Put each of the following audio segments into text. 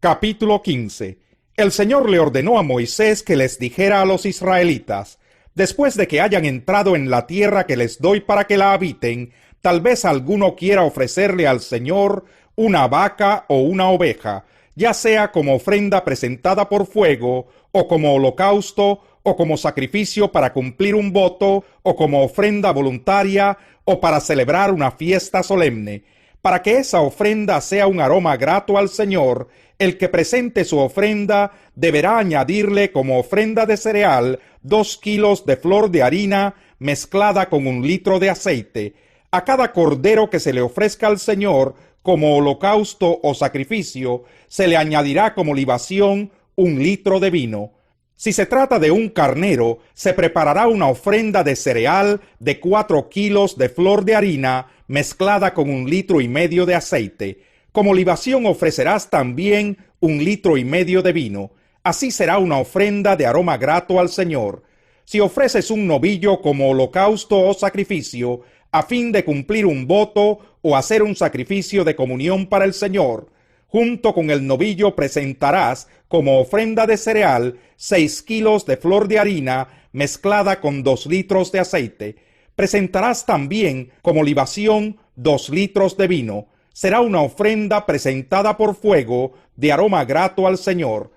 Capítulo 15. El Señor le ordenó a Moisés que les dijera a los israelitas: después de que hayan entrado en la tierra que les doy para que la habiten, tal vez alguno quiera ofrecerle al Señor una vaca o una oveja, ya sea como ofrenda presentada por fuego, o como holocausto, o como sacrificio para cumplir un voto, o como ofrenda voluntaria, o para celebrar una fiesta solemne. Para que esa ofrenda sea un aroma grato al Señor, el que presente su ofrenda deberá añadirle como ofrenda de cereal 2 kilos de flor de harina mezclada con 1 litro de aceite. A cada cordero que se le ofrezca al Señor como holocausto o sacrificio, se le añadirá como libación 1 litro de vino. Si se trata de un carnero, se preparará una ofrenda de cereal de 4 kilos de flor de harina mezclada con 1,5 litros de aceite. Como libación ofrecerás también 1,5 litros de vino. Así será una ofrenda de aroma grato al Señor. Si ofreces un novillo como holocausto o sacrificio, a fin de cumplir un voto o hacer un sacrificio de comunión para el Señor, junto con el novillo presentarás como ofrenda de cereal 6 kilos de flor de harina mezclada con 2 litros de aceite. Presentarás también como libación 2 litros de vino. Será una ofrenda presentada por fuego de aroma grato al Señor.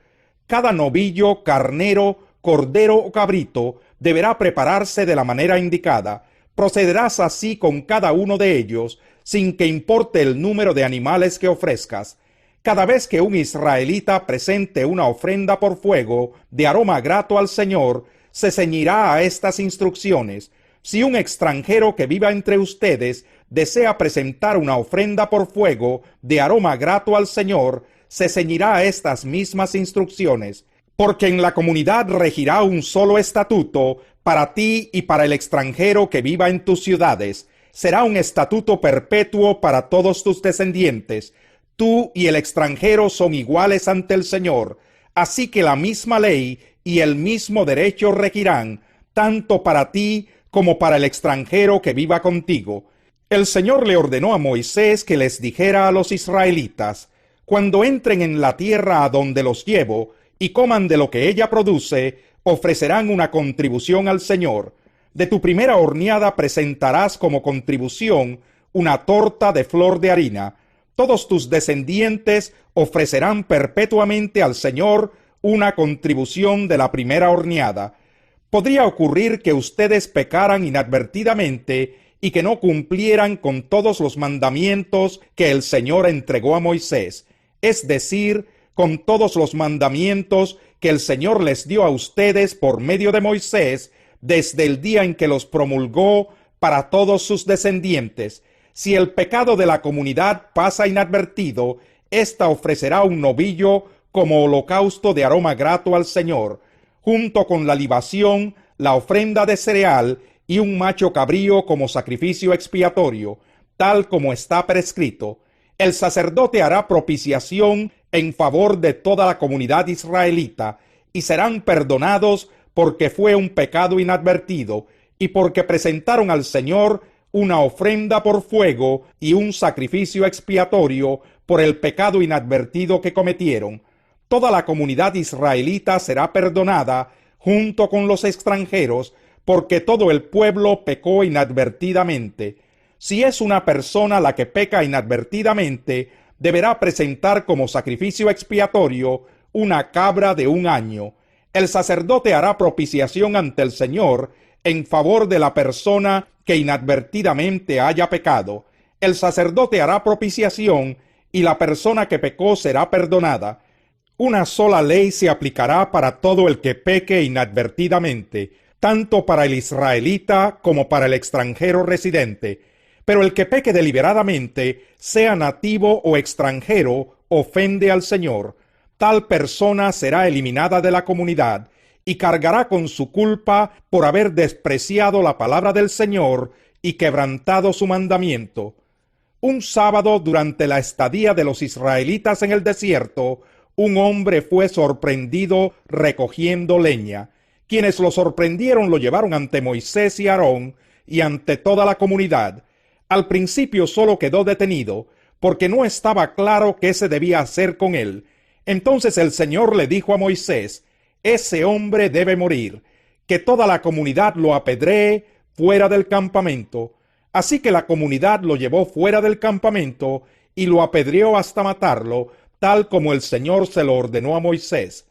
Cada novillo, carnero, cordero o cabrito deberá prepararse de la manera indicada. Procederás así con cada uno de ellos, sin que importe el número de animales que ofrezcas. Cada vez que un israelita presente una ofrenda por fuego de aroma grato al Señor, se ceñirá a estas instrucciones. Si un extranjero que viva entre ustedes desea presentar una ofrenda por fuego de aroma grato al Señor, se ceñirá a estas mismas instrucciones, porque en la comunidad regirá un solo estatuto para ti y para el extranjero que viva en tus ciudades. Será un estatuto perpetuo para todos tus descendientes. Tú y el extranjero son iguales ante el Señor, así que la misma ley y el mismo derecho regirán, tanto para ti como para el extranjero que viva contigo. El Señor le ordenó a Moisés que les dijera a los israelitas: cuando entren en la tierra a donde los llevo y coman de lo que ella produce, ofrecerán una contribución al Señor. De tu primera horneada presentarás como contribución una torta de flor de harina. Todos tus descendientes ofrecerán perpetuamente al Señor una contribución de la primera horneada. Podría ocurrir que ustedes pecaran inadvertidamente y que no cumplieran con todos los mandamientos que el Señor entregó a Moisés, es decir, con todos los mandamientos que el Señor les dio a ustedes por medio de Moisés desde el día en que los promulgó para todos sus descendientes. Si el pecado de la comunidad pasa inadvertido, ésta ofrecerá un novillo como holocausto de aroma grato al Señor, junto con la libación, la ofrenda de cereal y un macho cabrío como sacrificio expiatorio, tal como está prescrito. El sacerdote hará propiciación en favor de toda la comunidad israelita, y serán perdonados porque fue un pecado inadvertido, y porque presentaron al Señor una ofrenda por fuego y un sacrificio expiatorio por el pecado inadvertido que cometieron. Toda la comunidad israelita será perdonada junto con los extranjeros, porque todo el pueblo pecó inadvertidamente. Si es una persona la que peca inadvertidamente, deberá presentar como sacrificio expiatorio una cabra de 1 año. El sacerdote hará propiciación ante el Señor en favor de la persona que inadvertidamente haya pecado. El sacerdote hará propiciación y la persona que pecó será perdonada. Una sola ley se aplicará para todo el que peque inadvertidamente, tanto para el israelita como para el extranjero residente. Pero el que peque deliberadamente, sea nativo o extranjero, ofende al Señor. Tal persona será eliminada de la comunidad y cargará con su culpa por haber despreciado la palabra del Señor y quebrantado su mandamiento. Un sábado, durante la estadía de los israelitas en el desierto, un hombre fue sorprendido recogiendo leña. Quienes lo sorprendieron lo llevaron ante Moisés y Aarón y ante toda la comunidad. Al principio solo quedó detenido, porque no estaba claro qué se debía hacer con él. Entonces el Señor le dijo a Moisés: ese hombre debe morir, que toda la comunidad lo apedree fuera del campamento. Así que la comunidad lo llevó fuera del campamento y lo apedreó hasta matarlo, tal como el Señor se lo ordenó a Moisés.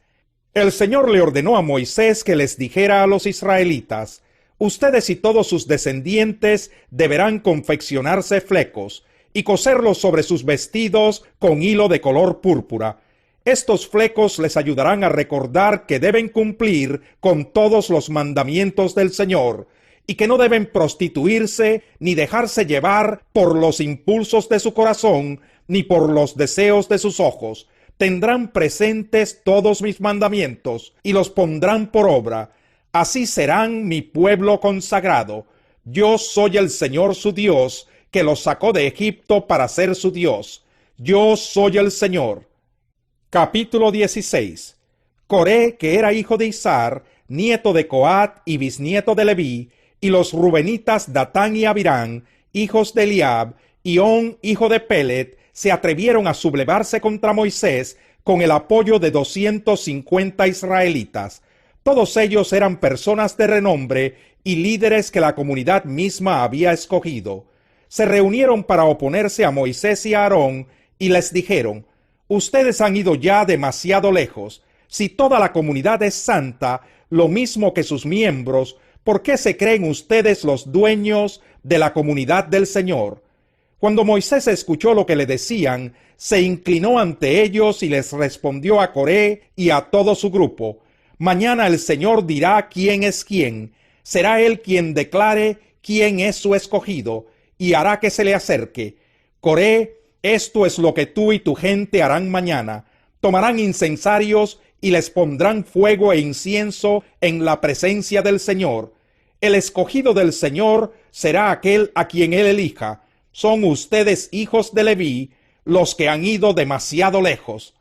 El Señor le ordenó a Moisés que les dijera a los israelitas: ustedes y todos sus descendientes deberán confeccionarse flecos y coserlos sobre sus vestidos con hilo de color púrpura. Estos flecos les ayudarán a recordar que deben cumplir con todos los mandamientos del Señor y que no deben prostituirse ni dejarse llevar por los impulsos de su corazón ni por los deseos de sus ojos. Tendrán presentes todos mis mandamientos y los pondrán por obra. Así serán mi pueblo consagrado. Yo soy el Señor su Dios, que los sacó de Egipto para ser su Dios. Yo soy el Señor. Capítulo 16. Coré, que era hijo de Izhar, nieto de Coat y bisnieto de Leví, y los rubenitas Datán y Abirán, hijos de Eliab, y On, hijo de Pelet, se atrevieron a sublevarse contra Moisés con el apoyo de 250 israelitas. Todos ellos eran personas de renombre y líderes que la comunidad misma había escogido. Se reunieron para oponerse a Moisés y a Aarón y les dijeron: ustedes han ido ya demasiado lejos. Si toda la comunidad es santa, lo mismo que sus miembros, ¿por qué se creen ustedes los dueños de la comunidad del Señor? Cuando Moisés escuchó lo que le decían, se inclinó ante ellos y les respondió a Coré y a todo su grupo: mañana el Señor dirá quién es quién. Será él quien declare quién es su escogido y hará que se le acerque. Coré, esto es lo que tú y tu gente harán mañana: tomarán incensarios y les pondrán fuego e incienso en la presencia del Señor. El escogido del Señor será aquel a quien él elija. Son ustedes, hijos de Leví, los que han ido demasiado lejos.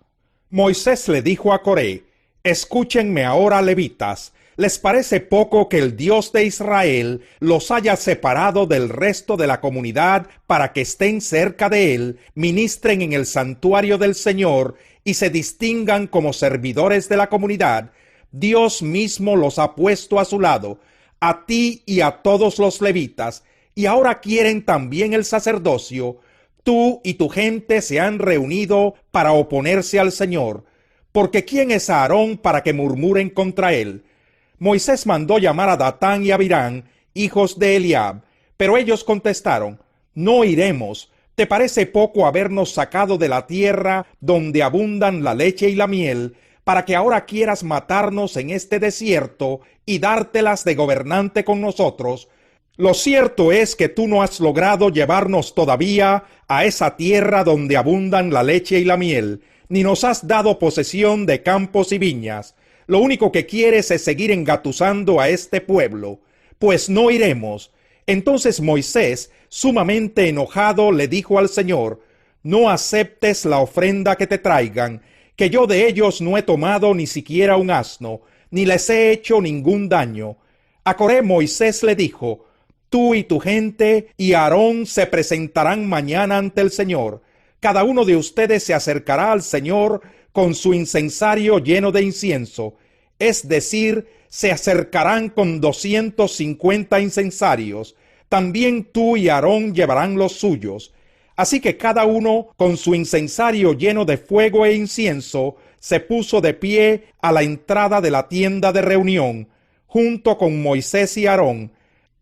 Moisés le dijo a Coré: escúchenme ahora, levitas. ¿Les parece poco que el Dios de Israel los haya separado del resto de la comunidad para que estén cerca de él, ministren en el santuario del Señor y se distingan como servidores de la comunidad? Dios mismo los ha puesto a su lado, a ti y a todos los levitas, y ahora quieren también el sacerdocio. Tú y tu gente se han reunido para oponerse al Señor, porque ¿quién es Aarón para que murmuren contra él? Moisés mandó llamar a Datán y Abirán, hijos de Eliab, pero ellos contestaron: no iremos. ¿Te parece poco habernos sacado de la tierra donde abundan la leche y la miel, para que ahora quieras matarnos en este desierto y dártelas de gobernante con nosotros? Lo cierto es que tú no has logrado llevarnos todavía a esa tierra donde abundan la leche y la miel, ni nos has dado posesión de campos y viñas. Lo único que quieres es seguir engatusando a este pueblo. Pues no iremos. Entonces Moisés, sumamente enojado, le dijo al Señor: no aceptes la ofrenda que te traigan, que yo de ellos no he tomado ni siquiera un asno, ni les he hecho ningún daño. A Coré Moisés le dijo: tú y tu gente y Aarón se presentarán mañana ante el Señor. Cada uno de ustedes se acercará al Señor con su incensario lleno de incienso, es decir, se acercarán con 250 incensarios. También tú y Aarón llevarán los suyos. Así que cada uno, con su incensario lleno de fuego e incienso, se puso de pie a la entrada de la tienda de reunión, junto con Moisés y Aarón.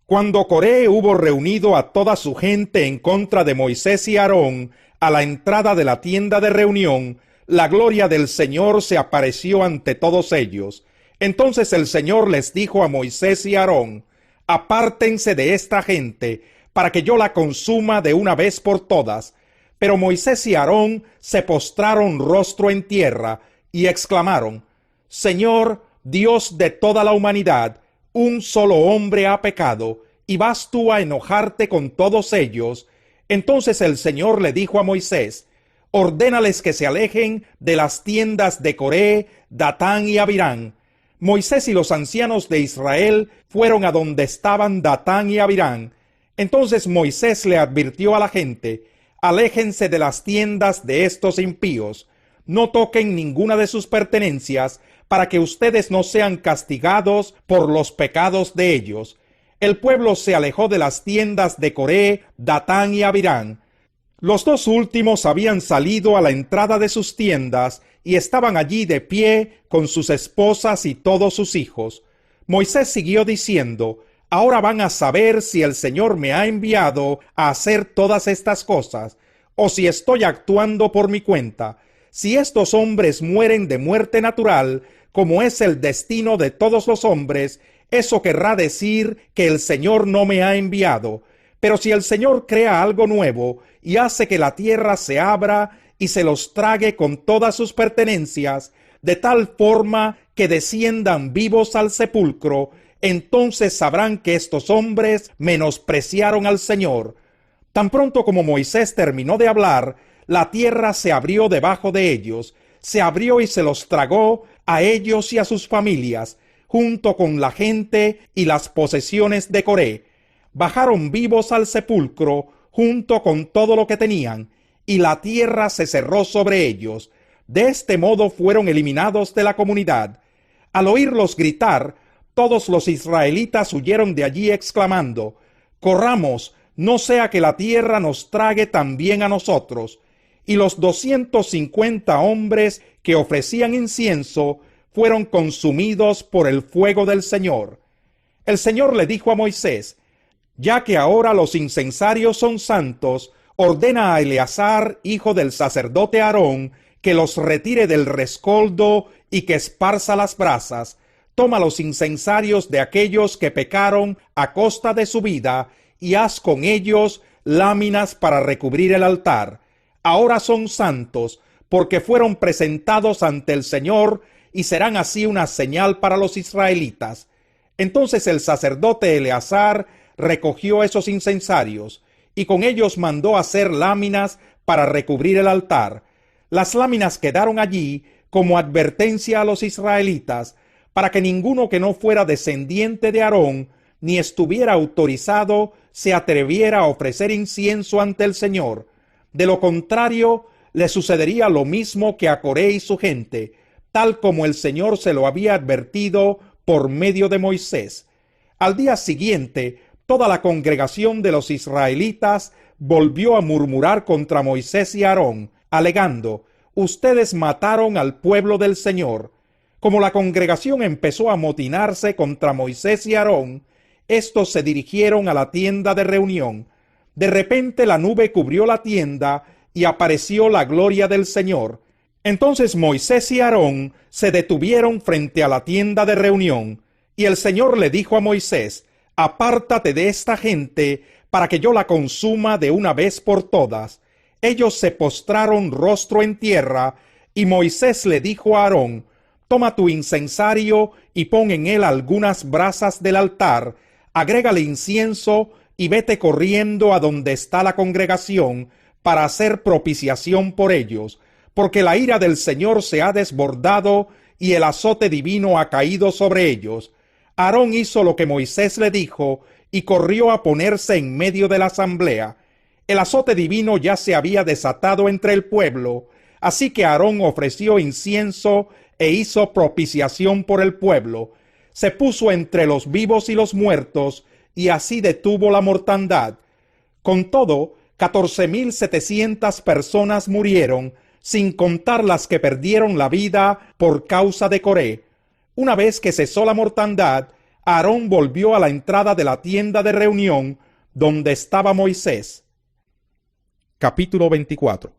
Cuando Coré hubo reunido a toda su gente en contra de Moisés y Aarón a la entrada de la tienda de reunión, la gloria del Señor se apareció ante todos ellos. Entonces el Señor les dijo a Moisés y Aarón: apártense de esta gente, para que yo la consuma de una vez por todas. Pero Moisés y Aarón se postraron rostro en tierra y exclamaron: Señor, Dios de toda la humanidad, un solo hombre ha pecado, y vas tú a enojarte con todos ellos. Entonces el Señor le dijo a Moisés: ordénales que se alejen de las tiendas de Coré, Datán y Abirán. Moisés y los ancianos de Israel fueron a donde estaban Datán y Abirán. Entonces Moisés le advirtió a la gente: aléjense de las tiendas de estos impíos. no toquen ninguna de sus pertenencias, para que ustedes no sean castigados por los pecados de ellos. El pueblo se alejó de las tiendas de Coré, Datán y Abirán. Los dos últimos habían salido a la entrada de sus tiendas y estaban allí de pie con sus esposas y todos sus hijos. Moisés siguió diciendo: ahora van a saber si el Señor me ha enviado a hacer todas estas cosas, o si estoy actuando por mi cuenta. Si estos hombres mueren de muerte natural, como es el destino de todos los hombres, eso querrá decir que el Señor no me ha enviado. Pero si el Señor crea algo nuevo y hace que la tierra se abra y se los trague con todas sus pertenencias, de tal forma que desciendan vivos al sepulcro, entonces sabrán que estos hombres menospreciaron al Señor. Tan pronto como Moisés terminó de hablar, la tierra se abrió debajo de ellos, se abrió y se los tragó a ellos y a sus familias, junto con la gente y las posesiones de Coré. Bajaron vivos al sepulcro, junto con todo lo que tenían, y la tierra se cerró sobre ellos. De este modo fueron eliminados de la comunidad. Al oírlos gritar, todos los israelitas huyeron de allí exclamando: corramos, no sea que la tierra nos trague también a nosotros. Y los 250 hombres que ofrecían incienso fueron consumidos por el fuego del Señor. El Señor le dijo a Moisés: ya que ahora los incensarios son santos, ordena a Eleazar, hijo del sacerdote Aarón, que los retire del rescoldo y que esparza las brasas. Toma los incensarios de aquellos que pecaron a costa de su vida y haz con ellos láminas para recubrir el altar. Ahora son santos, porque fueron presentados ante el Señor, y serán así una señal para los israelitas. Entonces el sacerdote Eleazar recogió esos incensarios, y con ellos mandó hacer láminas para recubrir el altar. Las láminas quedaron allí como advertencia a los israelitas, para que ninguno que no fuera descendiente de Aarón, ni estuviera autorizado, se atreviera a ofrecer incienso ante el Señor. De lo contrario, le sucedería lo mismo que a Coré y su gente, tal como el Señor se lo había advertido por medio de Moisés. Al día siguiente, toda la congregación de los israelitas volvió a murmurar contra Moisés y Aarón, alegando: ustedes mataron al pueblo del Señor. Como la congregación empezó a amotinarse contra Moisés y Aarón, estos se dirigieron a la tienda de reunión. De repente la nube cubrió la tienda y apareció la gloria del Señor. Entonces Moisés y Aarón se detuvieron frente a la tienda de reunión, y el Señor le dijo a Moisés: apártate de esta gente para que yo la consuma de una vez por todas. Ellos se postraron rostro en tierra, y Moisés le dijo a Aarón: toma tu incensario y pon en él algunas brasas del altar, agrégale incienso y vete corriendo a donde está la congregación para hacer propiciación por ellos, porque la ira del Señor se ha desbordado y el azote divino ha caído sobre ellos. Aarón hizo lo que Moisés le dijo y corrió a ponerse en medio de la asamblea. El azote divino ya se había desatado entre el pueblo, así que Aarón ofreció incienso e hizo propiciación por el pueblo. Se puso entre los vivos y los muertos, y así detuvo la mortandad. Con todo, 14,700 personas murieron, sin contar las que perdieron la vida por causa de Coré. Una vez que cesó la mortandad, Aarón volvió a la entrada de la tienda de reunión, donde estaba Moisés. Capítulo 24.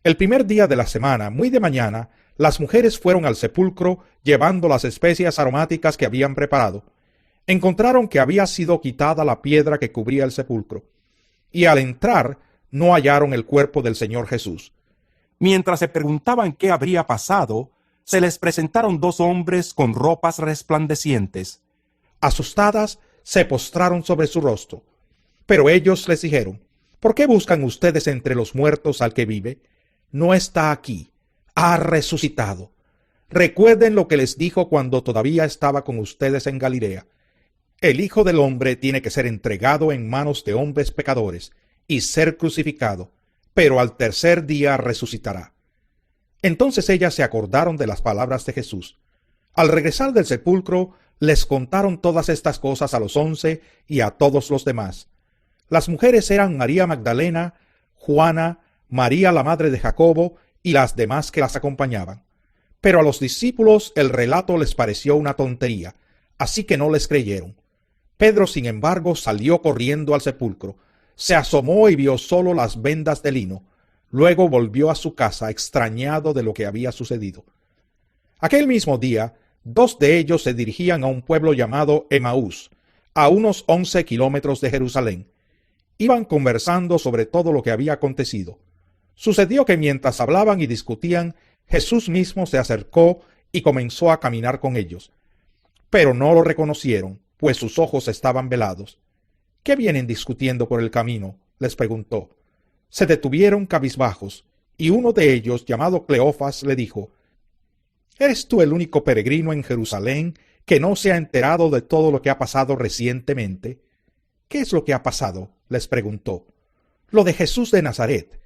El primer día de la semana, muy de mañana, las mujeres fueron al sepulcro llevando las especias aromáticas que habían preparado. Encontraron que había sido quitada la piedra que cubría el sepulcro, y al entrar no hallaron el cuerpo del Señor Jesús. Mientras se preguntaban qué habría pasado, se les presentaron dos hombres con ropas resplandecientes. Asustadas, se postraron sobre su rostro. Pero ellos les dijeron: ¿por qué buscan ustedes entre los muertos al que vive? No está aquí, ha resucitado. Recuerden lo que les dijo cuando todavía estaba con ustedes en Galilea. El Hijo del Hombre tiene que ser entregado en manos de hombres pecadores y ser crucificado, pero al tercer día resucitará. Entonces ellas se acordaron de las palabras de Jesús. Al regresar del sepulcro, les contaron todas estas cosas a los 11 y a todos los demás. Las mujeres eran María Magdalena, Juana, María la madre de Jacobo y las demás que las acompañaban. Pero a los discípulos el relato les pareció una tontería, así que no les creyeron. Pedro, sin embargo, salió corriendo al sepulcro, se asomó y vio solo las vendas de lino. Luego volvió a su casa extrañado de lo que había sucedido. Aquel mismo día, 2 de ellos se dirigían a un pueblo llamado Emaús, a unos 11 kilómetros de Jerusalén. Iban conversando sobre todo lo que había acontecido. Sucedió que mientras hablaban y discutían, Jesús mismo se acercó y comenzó a caminar con ellos. Pero no lo reconocieron, pues sus ojos estaban velados. ¿Qué vienen discutiendo por el camino?, les preguntó. Se detuvieron cabizbajos, y uno de ellos, llamado Cleofas, le dijo: ¿Eres tú el único peregrino en Jerusalén que no se ha enterado de todo lo que ha pasado recientemente? ¿Qué es lo que ha pasado?, les preguntó. Lo de Jesús de Nazaret.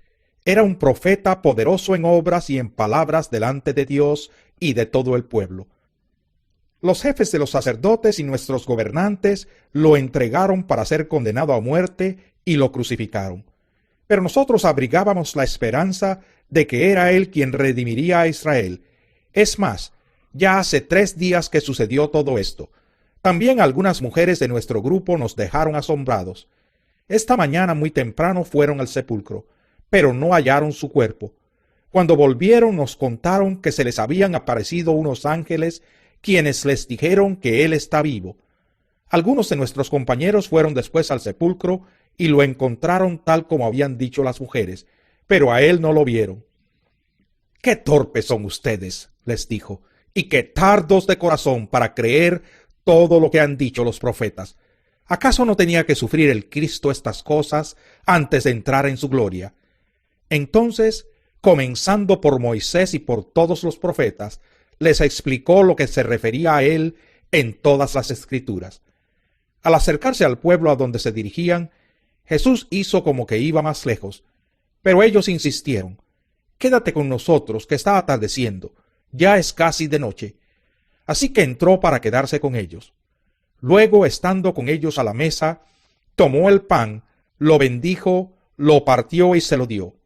Era un profeta poderoso en obras y en palabras delante de Dios y de todo el pueblo. Los jefes de los sacerdotes y nuestros gobernantes lo entregaron para ser condenado a muerte y lo crucificaron. Pero nosotros abrigábamos la esperanza de que era él quien redimiría a Israel. Es más, ya hace 3 días que sucedió todo esto. También algunas mujeres de nuestro grupo nos dejaron asombrados. Esta mañana muy temprano fueron al sepulcro, pero no hallaron su cuerpo. Cuando volvieron nos contaron que se les habían aparecido unos ángeles quienes les dijeron que él está vivo. Algunos de nuestros compañeros fueron después al sepulcro y lo encontraron tal como habían dicho las mujeres, pero a él no lo vieron. «¡Qué torpes son ustedes!», les dijo, «y qué tardos de corazón para creer todo lo que han dicho los profetas. ¿Acaso no tenía que sufrir el Cristo estas cosas antes de entrar en su gloria?». Entonces, comenzando por Moisés y por todos los profetas, les explicó lo que se refería a él en todas las Escrituras. Al acercarse al pueblo a donde se dirigían, Jesús hizo como que iba más lejos, pero ellos insistieron: «Quédate con nosotros, que está atardeciendo, ya es casi de noche». Así que entró para quedarse con ellos. Luego, estando con ellos a la mesa, tomó el pan, lo bendijo, lo partió y se lo dio.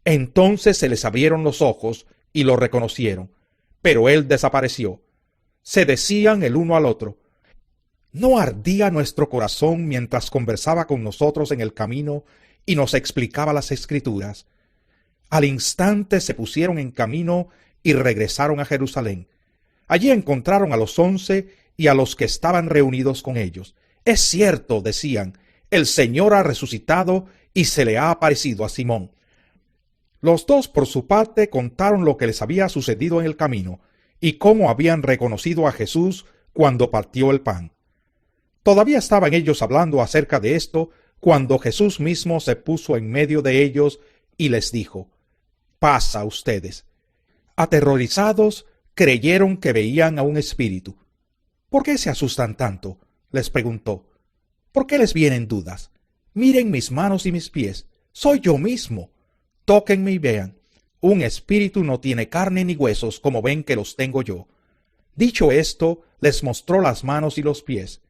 Entonces se les abrieron los ojos y lo reconocieron, pero él desapareció. Se decían el uno al otro: ¿no ardía nuestro corazón mientras conversaba con nosotros en el camino y nos explicaba las Escrituras? Al instante se pusieron en camino y regresaron a Jerusalén. Allí encontraron a los 11 y a los que estaban reunidos con ellos. «Es cierto», decían, «el Señor ha resucitado y se le ha aparecido a Simón». Los 2 por su parte contaron lo que les había sucedido en el camino y cómo habían reconocido a Jesús cuando partió el pan. Todavía estaban ellos hablando acerca de esto cuando Jesús mismo se puso en medio de ellos y les dijo: «Paz a ustedes». Aterrorizados, creyeron que veían a un espíritu. «¿Por qué se asustan tanto?», les preguntó. «¿Por qué les vienen dudas? Miren mis manos y mis pies, soy yo mismo. Tóquenme y vean. Un espíritu no tiene carne ni huesos como ven que los tengo yo». Dicho esto, les mostró las manos y los pies.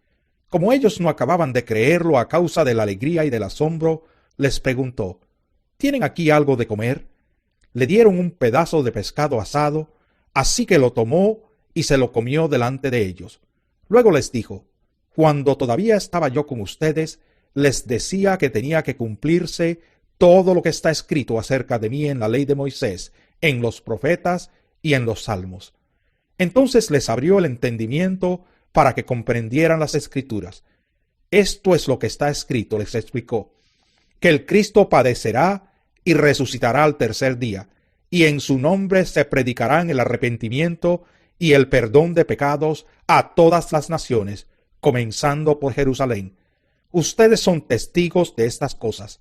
Como ellos no acababan de creerlo a causa de la alegría y del asombro, les preguntó: «¿Tienen aquí algo de comer?». Le dieron un pedazo de pescado asado, así que lo tomó y se lo comió delante de ellos. Luego les dijo: «Cuando todavía estaba yo con ustedes, les decía que tenía que cumplirse todo lo que está escrito acerca de mí en la ley de Moisés, en los profetas y en los salmos». Entonces les abrió el entendimiento para que comprendieran las Escrituras. «Esto es lo que está escrito», les explicó, «que el Cristo padecerá y resucitará al tercer día, y en su nombre se predicarán el arrepentimiento y el perdón de pecados a todas las naciones, comenzando por Jerusalén. Ustedes son testigos de estas cosas.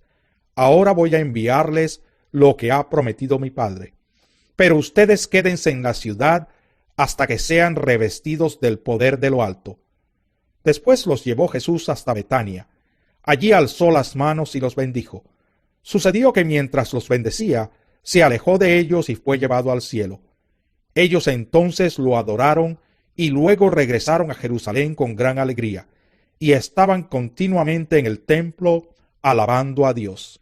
Ahora voy a enviarles lo que ha prometido mi Padre. Pero ustedes quédense en la ciudad hasta que sean revestidos del poder de lo alto». Después los llevó Jesús hasta Betania. Allí alzó las manos y los bendijo. Sucedió que mientras los bendecía, se alejó de ellos y fue llevado al cielo. Ellos entonces lo adoraron y luego regresaron a Jerusalén con gran alegría, y estaban continuamente en el templo alabando a Dios.